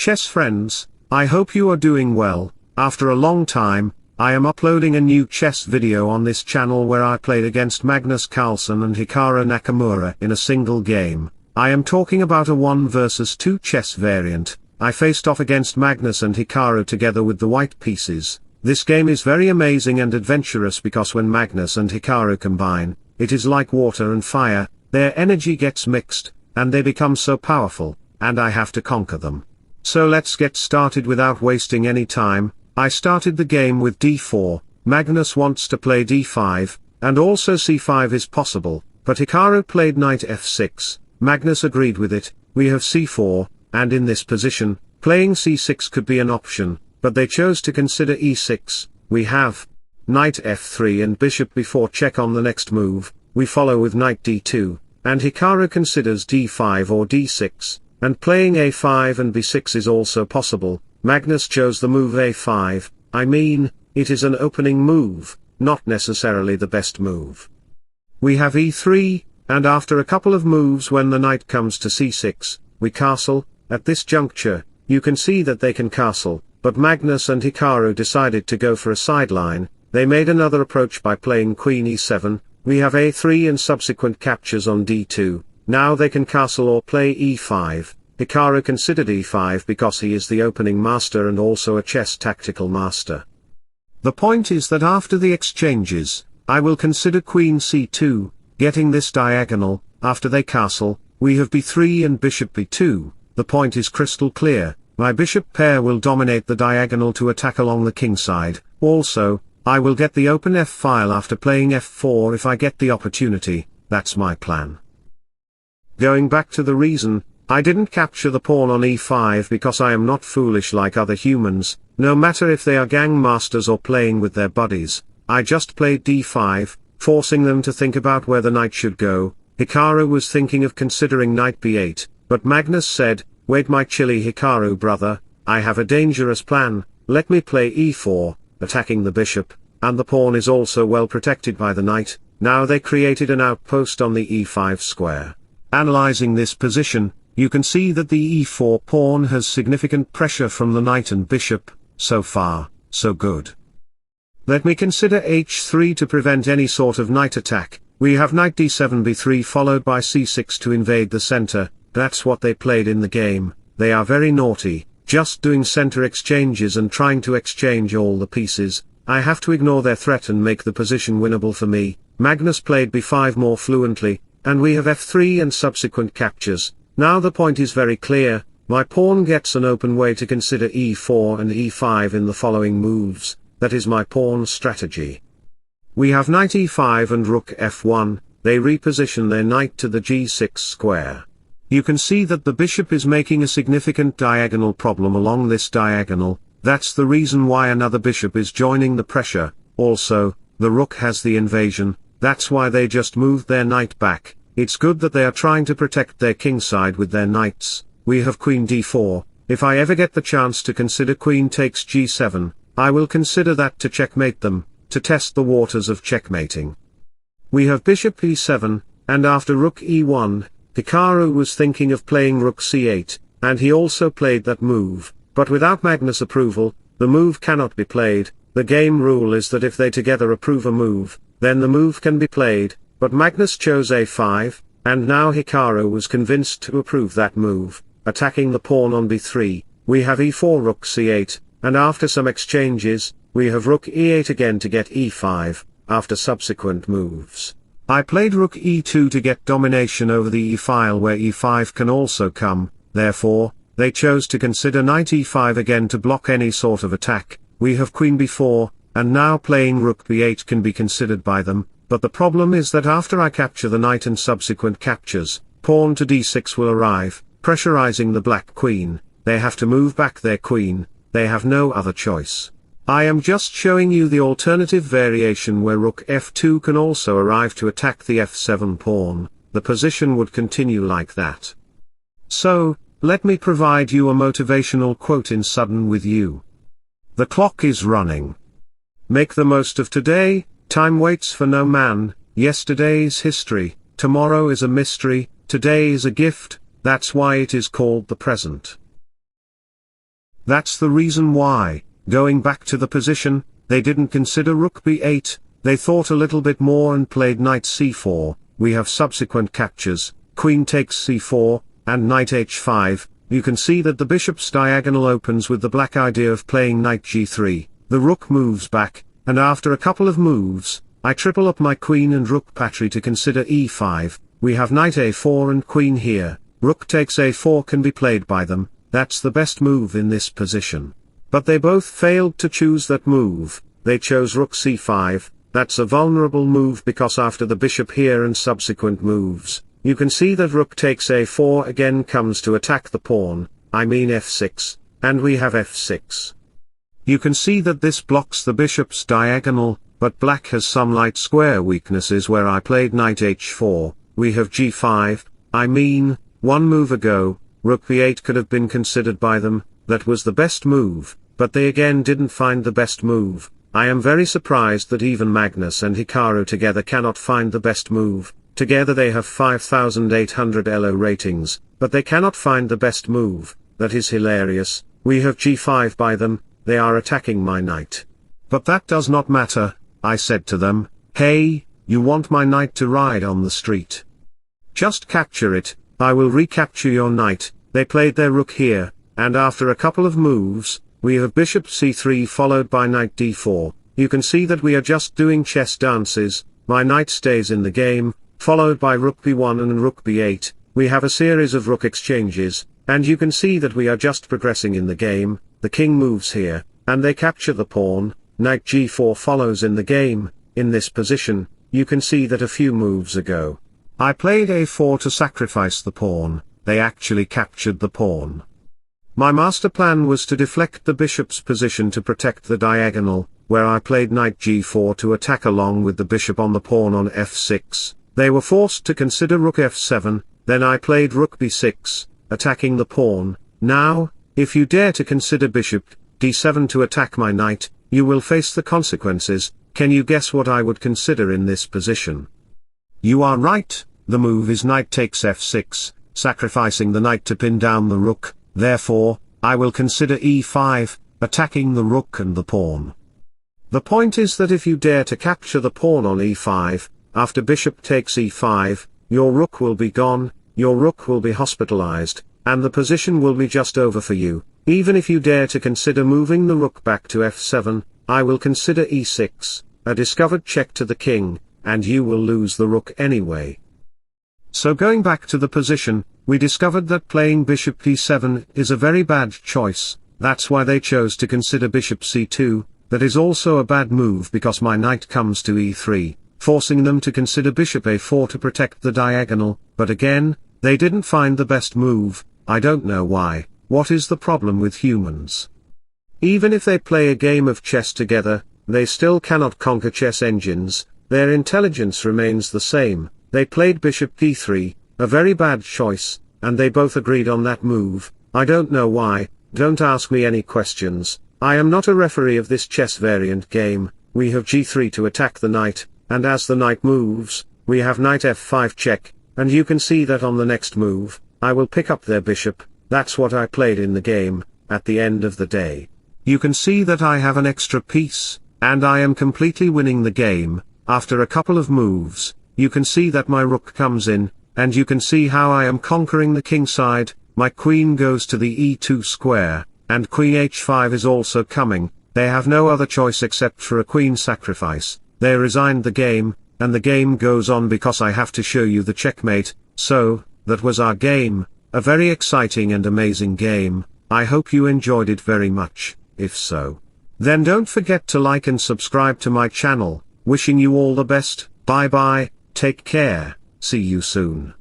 Chess friends, I hope you are doing well. After a long time, I am uploading a new chess video on this channel where I played against Magnus Carlsen and Hikaru Nakamura in a single game. I am talking about a 1 versus 2 chess variant. I faced off against Magnus and Hikaru together with the white pieces. This game is very amazing and adventurous because when Magnus and Hikaru combine, it is like water and fire, their energy gets mixed, and they become so powerful, and I have to conquer them. So let's get started without wasting any time. I started the game with d4, Magnus wants to play d5, and also c5 is possible, but Hikaru played knight f6, Magnus agreed with it, we have c4, and in this position, playing c6 could be an option, but they chose to consider e6, we have knight f3 and bishop b4 check on the next move, we follow with knight d2, and Hikaru considers d5 or d6, and playing a5 and b6 is also possible. Magnus chose the move a5, I mean, it is an opening move, not necessarily the best move. We have e3, and after a couple of moves when the knight comes to c6, we castle. At this juncture, you can see that they can castle, but Magnus and Hikaru decided to go for a sideline. They made another approach by playing queen e7, we have a3 and subsequent captures on d2, now they can castle or play e5. Hikaru considered e5 because he is the opening master and also a chess tactical master. The point is that after the exchanges, I will consider queen c2, getting this diagonal. After they castle, we have b3 and bishop b2, the point is crystal clear, my bishop pair will dominate the diagonal to attack along the king side. Also, I will get the open f-file after playing f4 if I get the opportunity, that's my plan. Going back to the reason, I didn't capture the pawn on e5 because I am not foolish like other humans, no matter if they are gang masters or playing with their buddies, I just played d5, forcing them to think about where the knight should go. Hikaru was thinking of considering knight b8, but Magnus said, wait my chilly Hikaru brother, I have a dangerous plan, let me play e4, attacking the bishop, and the pawn is also well protected by the knight. Now they created an outpost on the e5 square. Analyzing this position, you can see that the e4 pawn has significant pressure from the knight and bishop, so far, so good. Let me consider h3 to prevent any sort of knight attack. We have knight d7 b3 followed by c6 to invade the center, that's what they played in the game. They are very naughty, just doing center exchanges and trying to exchange all the pieces. I have to ignore their threat and make the position winnable for me. Magnus played b5 more fluently, and we have f3 and subsequent captures. Now the point is very clear, my pawn gets an open way to consider e4 and e5 in the following moves, that is my pawn strategy. We have knight e5 and rook f1, they reposition their knight to the g6 square. You can see that the bishop is making a significant diagonal problem along this diagonal, that's the reason why another bishop is joining the pressure. Also, the rook has the invasion, that's why they just moved their knight back. It's good that they are trying to protect their kingside with their knights. We have queen d4, if I ever get the chance to consider queen takes g7, I will consider that to checkmate them, to test the waters of checkmating. We have bishop e7, and after rook e1, Hikaru was thinking of playing rook c8, and he also played that move, but without Magnus' approval, the move cannot be played. The game rule is that if they together approve a move, then the move can be played. But Magnus chose a5, and now Hikaru was convinced to approve that move, attacking the pawn on b3, we have e4 rook c8, and after some exchanges, we have rook e8 again to get e5, after subsequent moves. I played rook e2 to get domination over the e-file where e5 can also come, therefore, they chose to consider knight e5 again to block any sort of attack. We have queen b4, and now playing rook b8 can be considered by them. But the problem is that after I capture the knight and subsequent captures, pawn to d6 will arrive, pressurizing the black queen. They have to move back their queen, they have no other choice. I am just showing you the alternative variation where rook f2 can also arrive to attack the f7 pawn, the position would continue like that. So, let me provide you a motivational quote in sudden with you. The clock is running. Make the most of today. Time waits for no man, yesterday's history, tomorrow is a mystery, today is a gift, that's why it is called the present. That's the reason why, going back to the position, they didn't consider rook b8, they thought a little bit more and played knight c4, we have subsequent captures, queen takes c4, and knight h5, you can see that the bishop's diagonal opens with the black idea of playing knight g3, the rook moves back, and after a couple of moves, I triple up my queen and rook patry to consider e5, we have knight a4 and queen here, rook takes a4 can be played by them, that's the best move in this position. But they both failed to choose that move, they chose rook c5, that's a vulnerable move because after the bishop here and subsequent moves, you can see that rook takes a4 again comes to attack the pawn, I mean f6, and we have f6. You can see that this blocks the bishop's diagonal, but black has some light square weaknesses where I played knight h4, we have g5, I mean, one move ago, rook b8 could have been considered by them, that was the best move, but they again didn't find the best move. I am very surprised that even Magnus and Hikaru together cannot find the best move, together they have 5800 elo ratings, but they cannot find the best move, that is hilarious, we have g5 by them, they are attacking my knight. But that does not matter, I said to them, hey, you want my knight to ride on the street? Just capture it, I will recapture your knight, they played their rook here, and after a couple of moves, we have bishop c3 followed by knight d4, you can see that we are just doing chess dances, my knight stays in the game, followed by rook b1 and rook b8, we have a series of rook exchanges, and you can see that we are just progressing in the game, the king moves here, and they capture the pawn, knight g4 follows in the game, in this position, you can see that a few moves ago, I played a4 to sacrifice the pawn, they actually captured the pawn. My master plan was to deflect the bishop's position to protect the diagonal, where I played knight g4 to attack along with the bishop on the pawn on f6, they were forced to consider rook f7, then I played rook b6, attacking the pawn, now, if you dare to consider bishop d7 to attack my knight, you will face the consequences, can you guess what I would consider in this position? You are right, the move is knight takes f6, sacrificing the knight to pin down the rook. Therefore, I will consider e5, attacking the rook and the pawn. The point is that if you dare to capture the pawn on e5, after bishop takes e5, your rook will be gone, your rook will be hospitalized, and the position will be just over for you. Even if you dare to consider moving the rook back to f7, I will consider e6, a discovered check to the king, and you will lose the rook anyway. So going back to the position, we discovered that playing bishop d7 is a very bad choice, that's why they chose to consider bishop c2, that is also a bad move because my knight comes to e3, forcing them to consider bishop a4 to protect the diagonal, but again, they didn't find the best move, I don't know why, what is the problem with humans? Even if they play a game of chess together, they still cannot conquer chess engines, their intelligence remains the same, they played bishop d3, a very bad choice, and they both agreed on that move, I don't know why, don't ask me any questions, I am not a referee of this chess variant game, we have g3 to attack the knight, and as the knight moves, we have knight f5 check, and you can see that on the next move, I will pick up their bishop, that's what I played in the game, at the end of the day. You can see that I have an extra piece, and I am completely winning the game, after a couple of moves, you can see that my rook comes in, and you can see how I am conquering the king side, my queen goes to the e2 square, and queen h5 is also coming, they have no other choice except for a queen sacrifice, they resigned the game, and the game goes on because I have to show you the checkmate, so, that was our game, a very exciting and amazing game, I hope you enjoyed it very much, if so. Then don't forget to like and subscribe to my channel, wishing you all the best, bye bye, take care, see you soon.